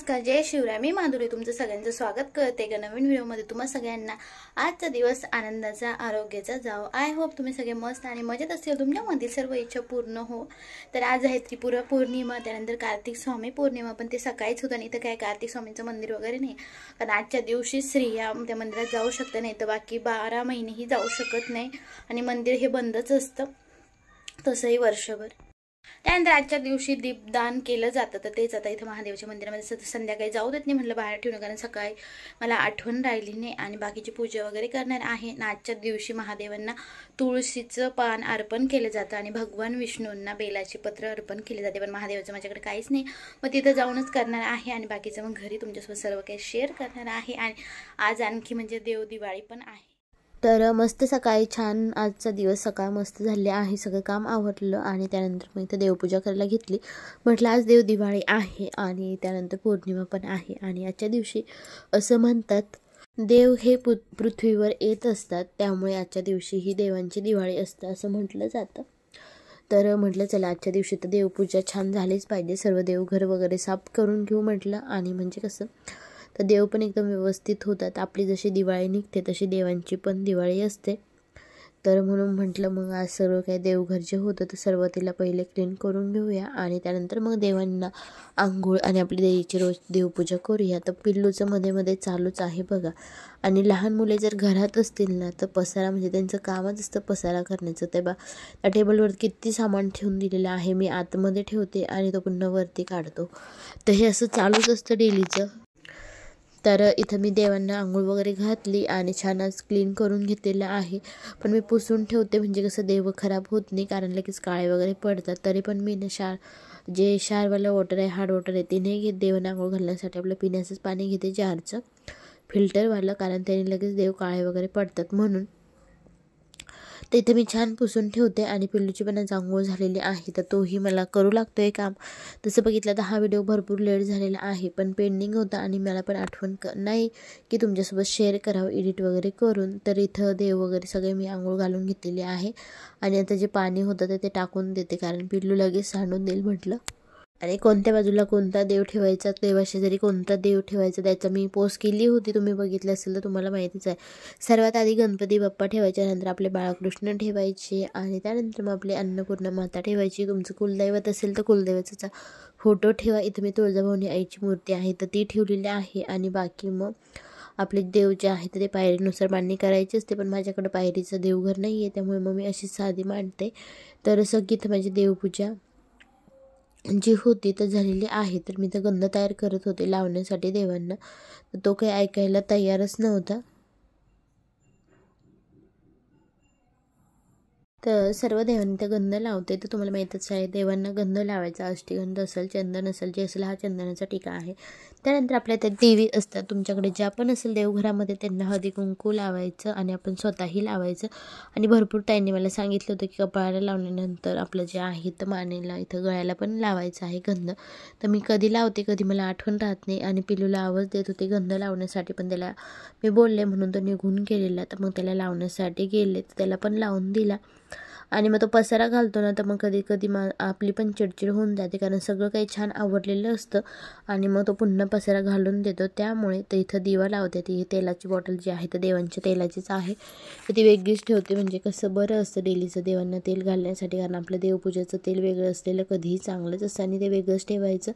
नमस्कार, जय शिवराय. मी माधुरी तुमचं सगळ्यांचं स्वागत करते एका नवीन व्हिडिओमध्ये. तुम्हा सगळ्यांना आजचा दिवस आनंदाचा, आरोग्याचा जाओ. आय होप तुम्ही सगळे मस्त आणि मजेत असतील. तुमच्यामधील सर्व इच्छा पूर्ण हो. तर आज आहे त्रिपुरा पौर्णिमा, त्यानंतर कार्तिक स्वामी पौर्णिमा, पण ते सकाळीच होतं. आणि इथं काय कार्तिक स्वामींचं मंदिर वगैरे नाही, कारण आजच्या दिवशी स्त्रिया त्या मंदिरात जाऊ शकत नाही, तर बाकी 12 महिनेही जाऊ शकत नाही आणि मंदिर हे बंदच असतं, तसंही वर्षभर. त्यानंतर आजच्या दिवशी दीपदान केलं जातं. तर तेच आता इथं महादेवाच्या मंदिरामध्ये संध्याकाळी जाऊ देत नाही, म्हटलं बाहेर ठेवणं, कारण सकाळी मला आठवण राहिली नाही आणि बाकीची पूजा वगैरे करणार आहे. आणि आजच्या दिवशी महादेवांना तुळशीचं पान अर्पण केलं जातं आणि भगवान विष्णूंना बेलाची पत्र अर्पण केले जाते. पण महादेवाचं माझ्याकडे काहीच नाही, मग तिथं जाऊनच करणार आहे आणि बाकीचं मग घरी तुमच्यासोबत सर्व काही शेअर करणार आहे. आणि आज आणखी म्हणजे देव दिवाळी पण आहे. तर मस्त सकाळी छान आजचा दिवस सकाळ मस्त झाले आहे, सगळं काम आवरलं आणि त्यानंतर मग इथं देवपूजा करायला घेतली. म्हटलं आज देव दिवाळी आहे आणि त्यानंतर पौर्णिमा पण आहे. आणि आजच्या दिवशी असं म्हणतात देव हे पृथ्वीवर येत असतात, त्यामुळे आजच्या दिवशी ही देवांची दिवाळी असतं असं म्हटलं जातं. तर म्हटलं चला आजच्या दिवशी तर देवपूजा छान झालीच पाहिजे, सर्व देवघर वगैरे साफ करून घेऊ म्हटलं. आणि म्हणजे कसं तर देव पण एकदम व्यवस्थित होतात. आपली जशी दिवाळी निघते तशी देवांची पण दिवाळी असते. तर म्हणून म्हटलं मग आज सर्व काही देवघर जे होतं तर सुरुवातीला पहिले क्लीन करून घेऊया आणि त्यानंतर मग देवांना आंघोळ आणि आपली देवीची रोज देवपूजा करूया. तर पिल्लूचं मध्ये मध्ये चालूच आहे बघा. आणि लहान मुले जर घरात असतील ना तर पसारा म्हणजे त्यांचं कामच असतं पसारा करण्याचं. ते त्या टेबलवर किती सामान ठेवून दिलेलं आहे, मी आतमध्ये ठेवते आणि तो पुन्हा वरती काढतो. तर हे असं चालूच असतं डेलीचं. तर इथं मी देवांना आंघोळ वगैरे घातली आणि छान आज क्लीन करून घेतलेलं आहे. पण मी पुसून ठेवते म्हणजे कसं देव खराब होत नाही, कारण लगेच काळे वगैरे पडतात. तरी पण मी ना जे क्षारवालं वॉटर आहे, हार्ड वॉटर आहे, ते नाही घेत देवांना आंघोळ घालण्यासाठी. आपलं पिण्याचंच पाणी घेते जारचं फिल्टरवालं, कारण त्याने लगेच देव काळे वगैरे पडतात म्हणून. तर इथे मी छान पुसून ठेवते आणि पिल्लूची पण आज आंघोळ झालेली आहे, तर तोही मला करू लागतो आहे काम. तसं बघितलं तर हा व्हिडिओ भरपूर लेट झालेला आहे, पण पेंडिंग होता आणि मला पण आठवण नाही की तुमच्यासोबत शेअर करावं एडिट वगैरे करून. तर इथं देव वगैरे सगळे मी आंघोळ घालून घेतलेली आहे आणि आता जे पाणी होतं ते टाकून देते, कारण पिल्लू लगेच सांडून देईल म्हटलं. आणि कोणत्या बाजूला कोणता देव ठेवायचा, देवाशेजारी कोणता देव ठेवायचा त्याचा मी पोस्ट केली होती, तुम्ही बघितलं असेल तर तुम्हाला माहितीच आहे. सर्वात आधी गणपती बाप्पा ठेवायचे, नंतर आपले बाळकृष्ण ठेवायचे आणि त्यानंतर मग आपले अन्नपूर्णा माता ठेवायची. तुमचं कुलदैवत असेल तर कुलदैवताचा फोटो ठेवा. इथं मी तुळजाभवानी आईची मूर्ती आहे तर ती ठेवलेली आहे. आणि बाकी मग आपले देव जे आहे ते पायरीनुसार मांडणी करायची असते, पण माझ्याकडं पायरीचं देवघर नाही आहे, त्यामुळे मग मी अशीच साधी मांडते. तर सगळी तर माझी देवपूजा जी होती तर झालेली आहे. तर मी तर गंध तयार करत होते लावण्यासाठी देवांना, तर तो काही ऐकायला तयारच नव्हता. तर सर्व देवांना त्या गंध लावते. तर तुम्हाला माहीतच आहे देवांना गंध लावायचा, अष्टीगंध असेल, चंदन असेल, जे असेल हा चंदनाचा टिका आहे. त्यानंतर आपल्या त्या देवी असतात तुमच्याकडे ज्या पण असेल देवघरामध्ये, त्यांना हळदी कुंकू लावायचं आणि आपण स्वतःही लावायचं. आणि भरपूर ताईंनी मला सांगितलं होतं की कपाळाला लावल्यानंतर आपलं जे आहे तर मानेला इथं गळ्याला पण लावायचं आहे गंध. तर मी कधी लावते कधी मला आठवण राहत नाही आणि पिलूला आवाज देत होते गंध लावण्यासाठी, पण त्याला मी बोलले म्हणून तो निघून गेलेला. तर मग त्याला लावण्यासाठी गेले तर त्याला पण लावून दिला. आणि मग तो पसारा घालतो ना तर मग कधी कधी आपली पण चिडचिड होऊन जाते, कारण सगळं काही छान आवडलेलं असतं आणि मग तो पुन्हा पसारा घालून देतो. त्यामुळे तर इथं दिवा लावते. ती तेलाची बॉटल जी आहे तर देवांच्या तेलाचीच आहे, तर ती वेगळीच ठेवते. म्हणजे कसं बरं असतं डेलीचं देवांना तेल घालण्यासाठी, कारण आपलं देवपूजेचं तेल वेगळं असलेलं कधीही चांगलंच असतं आणि ते वेगळंच ठेवायचं.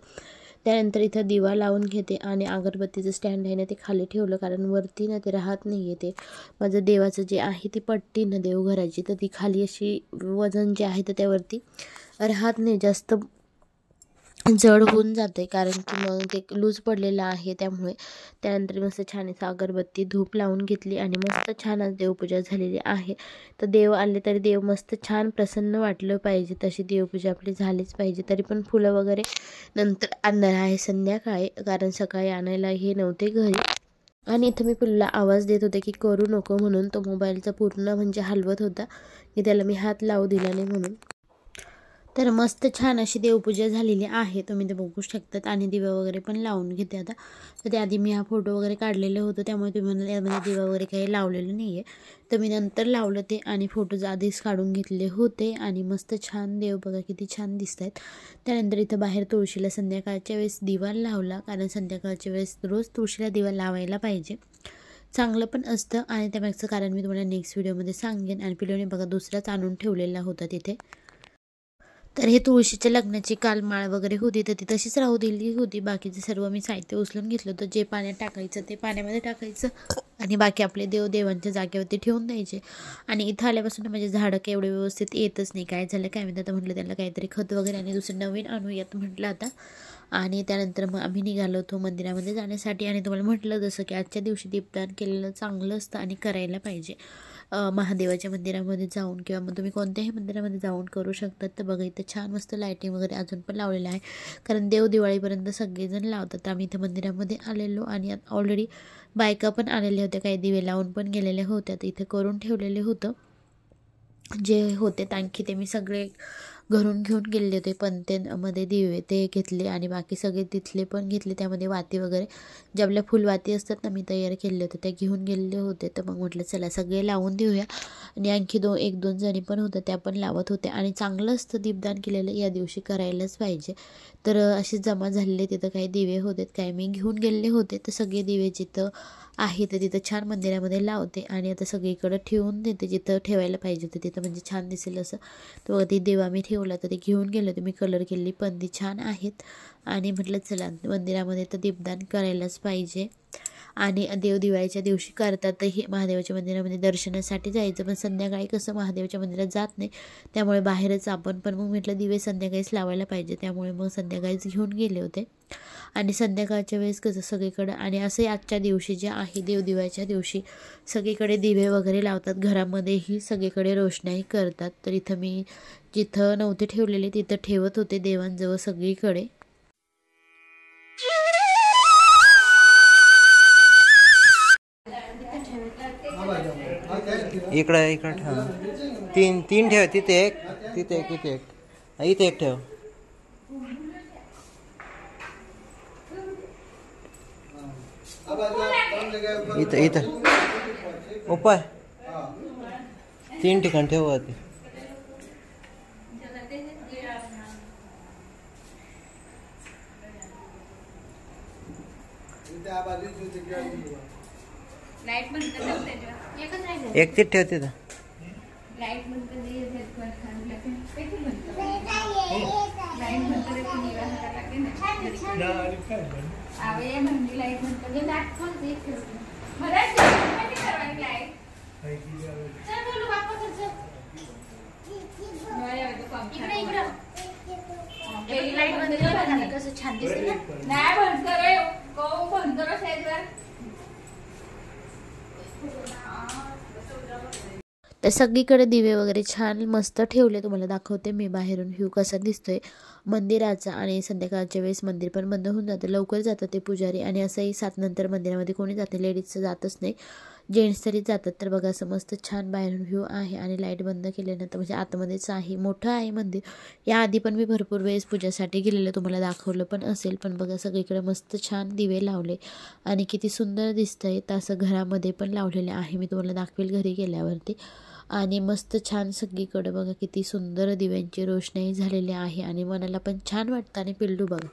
त्यानंतर इथं दिवा लावून घेते आणि अगरबत्तीचं स्टँड आहे ना ते खाली ठेवलं, कारण वरती ना ते राहत नाही आहे. ते माझं देवाचं जे आहे ती पट्टी ना देवघराची, तर ती खाली अशी वजन जे आहे तर त्यावरती राहत नाही, जास्त जड होऊन जाते, कारण की मग ते लूज पडलेलं आहे त्यामुळे. त्यानंतर मस्त छान असं अगरबत्ती धूप लावून घेतली आणि मस्त छान आज देवपूजा झालेली आहे. तर देव आले तरी देव मस्त छान प्रसन्न वाटलं पाहिजे, तशी देवपूजा आपली झालीच पाहिजे. तरी पण फुलं वगैरे नंतर आणणार आहे संध्याकाळी, कारण सकाळी आणायला हे नव्हते घरी. आणि इथं मी पिल्लूला आवाज देत होते की करू नको म्हणून, तो मोबाईलचा पूर्ण म्हणजे हलवत होता की त्याला मी हात लावू दिला नाही म्हणून. तर मस्त छान अशी देवपूजा झालेली आहे, तुम्ही ते बघू शकतात. आणि दिवा वगैरे पण लावून घेते आता. तर त्याआधी मी हा फोटो वगैरे काढलेलं होतं, त्यामुळे तुम्ही म्हणाल यामध्ये दिवा वगैरे काही लावलेलं नाही आहे. तर मी नंतर लावलं ते आणि फोटोज आधीच काढून घेतले होते. आणि मस्त छान देव बघा किती छान दिसत आहेत. त्यानंतर इथं बाहेर तुळशीला संध्याकाळच्या वेळेस दिवा लावला, कारण संध्याकाळच्या वेळेस रोज तुळशीला दिवा लावायला पाहिजे, चांगलं पण असतं. आणि त्यामागचं कारण मी तुम्हाला नेक्स्ट व्हिडिओमध्ये सांगेन. आणि पिलोने बघा दुसराच आणून ठेवलेला होता तिथे. तर हे तुळशीच्या लग्नाची काल माळ वगैरे होती, तर ती तशीच राहू दिली होती. बाकीचे सर्व मी साहित्य उचलून घेतलं होतं. जे पाण्यात टाकायचं ते पाण्यामध्ये टाकायचं आणि बाकी आपले देवांच्या जागेवरती ठेवून द्यायचे. आणि इथं आल्यापासून माझे झाडं काही एवढे व्यवस्थित येतच नाही. काय झालं काय माहिती. आता म्हटलं त्याला काहीतरी खत वगैरे आणि दुसरं नवीन आणूयात म्हटलं आता. आणि त्यानंतर मग आम्ही निघालो होतो मंदिरामध्ये जाण्यासाठी. आणि तुम्हाला म्हटलं जसं की आजच्या दिवशी दीपदान केलेलं चांगलं असतं आणि करायला पाहिजे. महादेवाच्या मंदिरामध्ये जाऊन किंवा मग तुम्ही कोणत्याही मंदिरामध्ये जाऊन करू शकतात. तर बघा इथं छान मस्त लायटिंग वगैरे अजून पण लावलेलं आहे, कारण देव दिवाळीपर्यंत सगळेजण लावतात. तर आम्ही इथं मंदिरामध्ये आलेलो आणि ऑलरेडी बायका पण आलेल्या होत्या, काही दिवे लावून पण गेलेल्या होत्या. तर इथे करून ठेवलेले होतं जे होते आणखी ते मी सगळे घरून घेऊन गेले होते. पंतेमध्ये दिवे ते घेतले आणि बाकी सगळे तिथले पण घेतले. त्यामध्ये वाती वगैरे ज्या आपल्या फुलवाती असतात ना, मी तयार केले होते त्या घेऊन गेलेले होते. तर मग म्हटलं चला सगळे लावून देऊया. आणि आणखी 1-2 जणी पण होत्या, त्या पण लावत होत्या. आणि चांगलं असतं दीपदान केलेलं या दिवशी करायलाच पाहिजे. तर असे जमा झालेले तिथं काही दिवे होते, काही मी घेऊन गेलेले होते. तर सगळे दिवे जिथं आहे तर तिथं छान मंदिरामध्ये लावते आणि आता सगळीकडं ठेवून देते जिथं ठेवायला पाहिजे होतं तिथं, म्हणजे छान दिसेल असं. तर ती देवा मी ठेवला तर ते घेऊन गेले होते. मी कलर केलेली पण ती छान आहेत. आणि म्हटलं चला मंदिरामध्ये तर दीपदान करायलाच पाहिजे. आणि देव दिवाळीच्या दिवशी करतात, तर हे महादेवाच्या मंदिरामध्ये दर्शनासाठी जायचं. पण संध्याकाळी कसं महादेवाच्या मंदिरात जात नाही, त्यामुळे बाहेरच आपण पण मग म्हटलं दिवे संध्याकाळीच लावायला पाहिजे, त्यामुळे मग संध्याकाळीच घेऊन गेले होते. आणि संध्याकाळच्या वेळेस कसं सगळीकडे आणि असंही आजच्या दिवशी जे आहे देवदिवाळीच्या दिवशी सगळीकडे दिवे वगैरे लावतात, घरामध्येही सगळीकडे रोषणाई करतात. तर इथं मी जिथं नव्हते ठेवलेले तिथं ठेवत होते देवांजवळ सगळीकडे. इकडं ठेव, तीन ठेव, तिथे एक, इथे एक ठेव. इथं उपाय 3 ठिकाण ठेव. एक चिट ठेव तिथं. कसं छान दिसते. तर सगळीकडे दिवे वगैरे छान मस्त ठेवले. तुम्हाला दाखवते मी बाहेरून व्ह्यू कसा दिसतोय मंदिराचा. आणि संध्याकाळच्या वेळेस मंदिर पण बंद होऊन जातं, लवकर जातात ते पुजारी. आणि असंही 7 नंतर मंदिरामध्ये कोणी जाते, लेडीजचं जातच नाही, जेंट्स तरी जातात. तर बघा असं मस्त छान बाहेरून व्ह्यू आहे. आणि लाईट बंद केल्यानंतर म्हणजे आतमध्येच आहे, मोठं आहे मंदिर. याआधी पण मी भरपूर वेळेस पूजासाठी गेलेलं, तुम्हाला दाखवलं पण असेल. पण बघा सगळीकडे मस्त छान दिवे लावले आणि किती सुंदर दिसतंय. तर असं घरामध्ये पण लावलेलं आहे, मी तुम्हाला दाखवेल घरी गेल्यावरती. आणि मस्त छान सगळीकडे बघा किती सुंदर दिव्यांची रोषणाई झालेली आहे. आणि मनाला पण छान वाटतं. आणि पिल्लू बघा,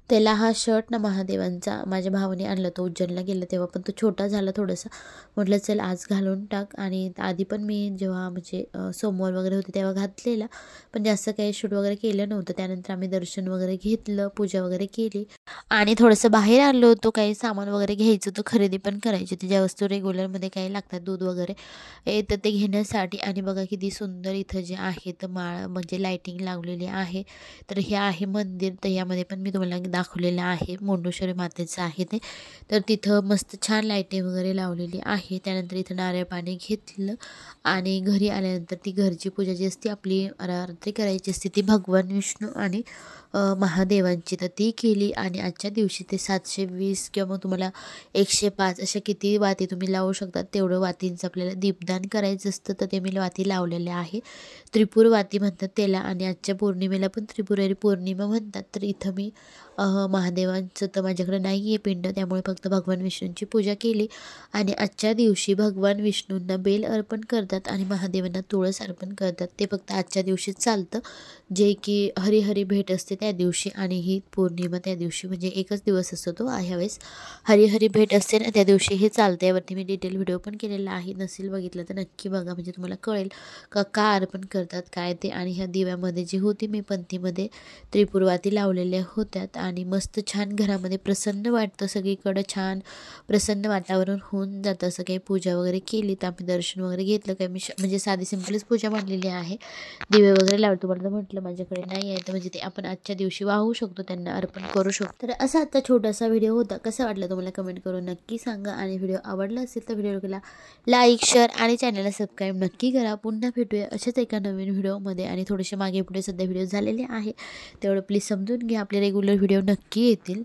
त्याला हा शर्ट ना महादेवांचा माझ्या भावाने आणला, तो उज्जैनला गेला तेव्हा, पण तो छोटा झाला थोडासा. म्हटलं चल आज घालून टाक. आणि आधी पण मी जेव्हा म्हणजे सोमवार वगैरे होते तेव्हा घातलेला, पण जास्त काही शूट वगैरे केलं नव्हतं. त्यानंतर आम्ही दर्शन वगैरे घेतलं, पूजा वगैरे केली आणि थोडंसं बाहेर आलो होतो, काही सामान वगैरे घ्यायचं होतं, खरेदी पण करायची होती, ज्या वस्तू रेग्युलरमध्ये काही लागतात दूध वगैरे तर ते घेण्यासाठी. आणि बघा किती सुंदर इथं जे आहे तर माळ म्हणजे लाईटिंग लावलेली आहे. तर हे आहे मंदिर. तर यामध्ये पण मी तुम्हाला दाखवलेलं आहे, मुंडेश्वरी मातेचं आहे ते. तर तिथं मस्त छान लाईटे वगैरे लावलेली आहे. त्यानंतर इथं नारळ पाणी घेतलं आणि घरी आल्यानंतर ती घरची पूजा जी असते आपली रात्री करायची असते ती भगवान विष्णू आणि महादेवांची, तर ती केली. आणि आजच्या दिवशी ते 720 किंवा मग तुम्हाला 105 अशा किती वाती तुम्ही लावू शकतात तेवढं वातींचं आपल्याला दीपदान करायचं असतं. तर ते मी वाती लावलेले आहे. त्रिपुर वाती म्हणतात त्याला आणि आजच्या पौर्णिमेला पण त्रिपुरारी पौर्णिमा म्हणतात. तर इथं मी महादेवांचं तर माझ्याकडे नाही आहे पिंड, त्यामुळे फक्त भगवान विष्णूंची पूजा केली. आणि आजच्या दिवशी भगवान विष्णूंना बेल अर्पण करतात आणि महादेवांना तुळस अर्पण करतात. ते फक्त आजच्या दिवशीच चालतं, जे की हरिहरी भेट असते त्या दिवशी आणि ही पौर्णिमा त्या दिवशी, म्हणजे एकच दिवस असतो तो. ह्यावेळेस हरिहरी भेट असते ना त्या दिवशी हे चालतं. यावरती मी डिटेल व्हिडिओ पण केलेला आहे, नसेल बघितलं तर नक्की बघा, म्हणजे तुम्हाला कळेल का अर्पण करतात काय ते. आणि ह्या दिव्यामध्ये जी होती मी पंथीमध्ये त्रिपुरवाती लावलेल्या होत्या आणि मस्त छान घरामध्ये प्रसन्न वाटतं, सगळीकडं छान प्रसन्न वातावरण होऊन जातं. असं काही पूजा वगैरे केली तर आम्ही दर्शन वगैरे घेतलं. काही मी म्हणजे साधी सिंपलच पूजा मांडलेली आहे. दिवे वगैरे लावतो मला तर म्हटलं माझ्याकडे नाही आहे, तर म्हणजे ते आपण आजच्या दिवशी वाहू शकतो, त्यांना अर्पण करू शकतो. तर असा आता छोटासा व्हिडिओ होता. कसा वाटला तुम्हाला कमेंट करून नक्की सांगा. आणि व्हिडिओ आवडला असेल तर व्हिडिओला लाईक, शेअर आणि चॅनलला सबस्क्राईब नक्की करा. पुन्हा भेटूया अशाच एका नवीन व्हिडिओमध्ये. आणि थोडेसे मागे पुढे सध्या व्हिडिओ झालेले आहे, तेवढं प्लीज समजून घ्या. आपले रेग्युलर व्हिडिओ नक्की येतील.